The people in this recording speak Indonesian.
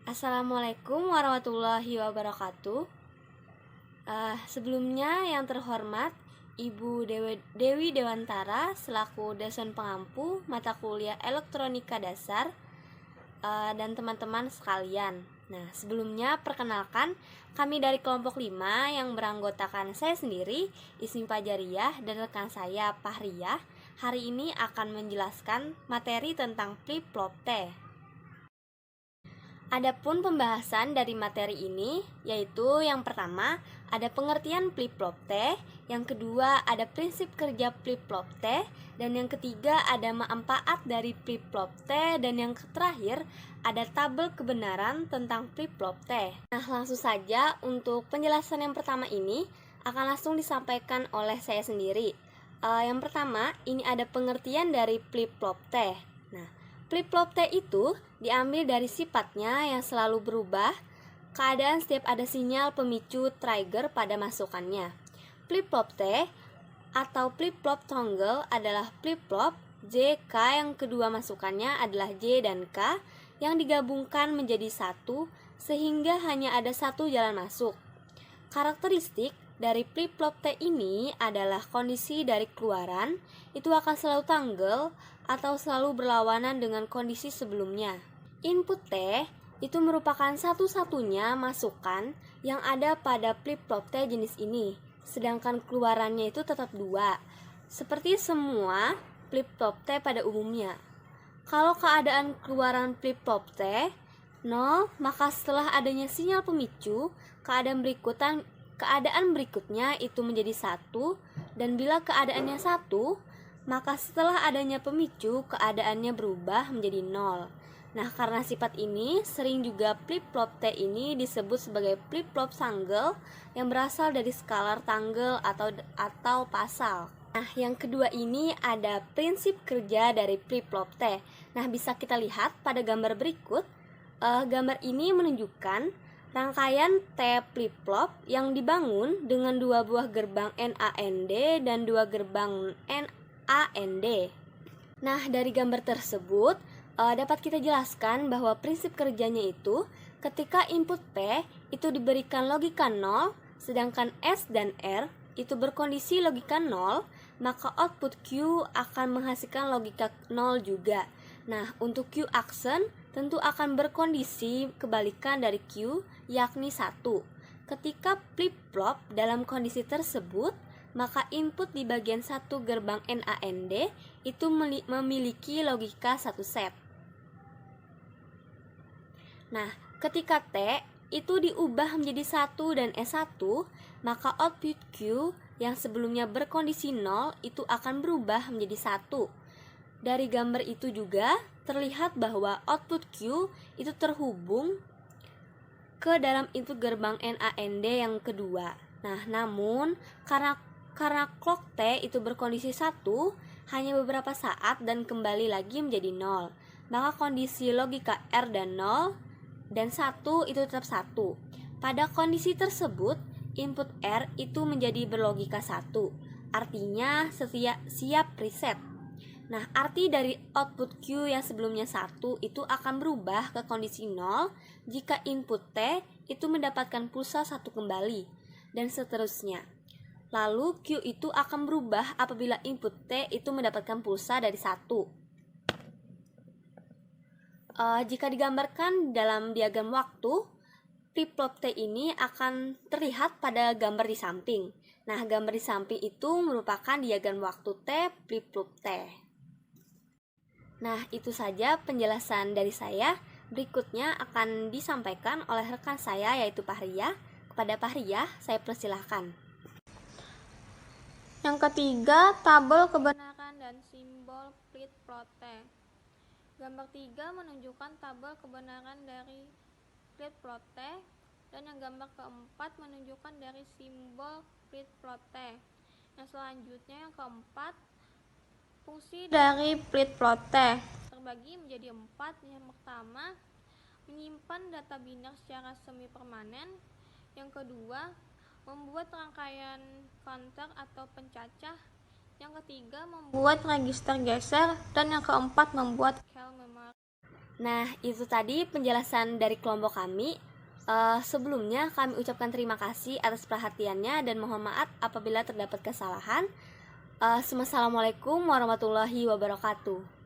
Assalamualaikum warahmatullahi wabarakatuh. Sebelumnya yang terhormat Ibu Dewi Dewantara selaku dosen pengampu mata kuliah Elektronika Dasar dan teman-teman sekalian. Nah, sebelumnya perkenalkan kami dari kelompok 5 yang beranggotakan saya sendiri, Ismi Fajariyah, dan rekan saya Fahriyah. Hari ini akan menjelaskan materi tentang flip-flop T. Adapun pembahasan dari materi ini yaitu yang pertama ada pengertian flip-flop T, yang kedua ada prinsip kerja flip-flop T, dan yang ketiga ada manfaat dari flip-flop T, dan yang terakhir ada tabel kebenaran tentang flip-flop T. Nah, langsung saja untuk penjelasan yang pertama ini akan langsung disampaikan oleh saya sendiri. Yang pertama, ini ada pengertian dari flip-flop T. Nah, flip-flop T itu diambil dari sifatnya yang selalu berubah, keadaan setiap ada sinyal pemicu trigger pada masukannya. Flip-flop T atau flip-flop toggle adalah flip-flop JK yang kedua masukannya adalah J dan K yang digabungkan menjadi satu sehingga hanya ada satu jalan masuk. Karakteristik dari flip-flop T ini adalah kondisi dari keluaran itu akan selalu toggle atau selalu berlawanan dengan kondisi sebelumnya. Input T itu merupakan satu-satunya masukan yang ada pada flip-flop T jenis ini, sedangkan keluarannya itu tetap 2, seperti semua flip-flop T pada umumnya. Kalau keadaan keluaran flip-flop T 0, maka setelah adanya sinyal pemicu, keadaan berikutnya itu menjadi 1, dan bila keadaannya 1, maka setelah adanya pemicu, keadaannya berubah menjadi 0. Nah, karena sifat ini, sering juga flip-flop T ini disebut sebagai flip-flop tanggal yang berasal dari skalar tanggal atau pasal. Nah, yang kedua ini ada prinsip kerja dari flip-flop T. Nah, bisa kita lihat pada gambar berikut. Gambar ini menunjukkan rangkaian T flip-flop yang dibangun dengan 2 buah gerbang NAND dan 2 gerbang NAND. Nah, dari gambar tersebut dapat kita jelaskan bahwa prinsip kerjanya itu ketika input P itu diberikan logika 0, sedangkan S dan R itu berkondisi logika 0, maka output Q akan menghasilkan logika 0 juga. Nah, untuk Q aksen tentu akan berkondisi kebalikan dari Q, yakni 1. Ketika flip-flop dalam kondisi tersebut, maka input di bagian 1 gerbang NAND itu memiliki logika 1 set. Nah, ketika T itu diubah menjadi 1 dan S1, maka output Q yang sebelumnya berkondisi 0 itu akan berubah menjadi 1. Dari gambar itu juga terlihat bahwa output Q itu terhubung ke dalam input gerbang NAND yang kedua. Nah, namun karena clock T itu berkondisi 1 hanya beberapa saat dan kembali lagi menjadi 0, maka kondisi logika R dan 0 dan 1 itu tetap 1. Pada kondisi tersebut, input R itu menjadi berlogika 1, artinya siap reset. Nah, arti dari output Q yang sebelumnya 1 itu akan berubah ke kondisi 0 jika input T itu mendapatkan pulsa 1 kembali, dan seterusnya. Lalu Q itu akan berubah apabila input T itu mendapatkan pulsa dari 1. Jika digambarkan dalam diagram waktu, flip-flop T ini akan terlihat pada gambar di samping. Nah, gambar di samping itu merupakan diagram waktu T flip-flop T. Nah, itu saja penjelasan dari saya. Berikutnya akan disampaikan oleh rekan saya yaitu Fahriyah. Kepada Fahriyah, saya persilahkan. Yang ketiga, tabel kebenaran dan simbol flip-flop T. Gambar 3 menunjukkan tabel kebenaran dari flip-flop T, dan yang gambar keempat menunjukkan dari simbol flip-flop T. Yang selanjutnya yang keempat, fungsi dari flip-flop T terbagi menjadi 4. Yang pertama, menyimpan data biner secara semi permanen. Yang kedua, membuat rangkaian counter atau pencacah. Yang ketiga, membuat register geser, dan yang keempat, membuat cal memory. Nah, itu tadi penjelasan dari kelompok kami. Sebelumnya kami ucapkan terima kasih atas perhatiannya dan mohon maaf apabila terdapat kesalahan. Wassalamualaikum warahmatullahi wabarakatuh.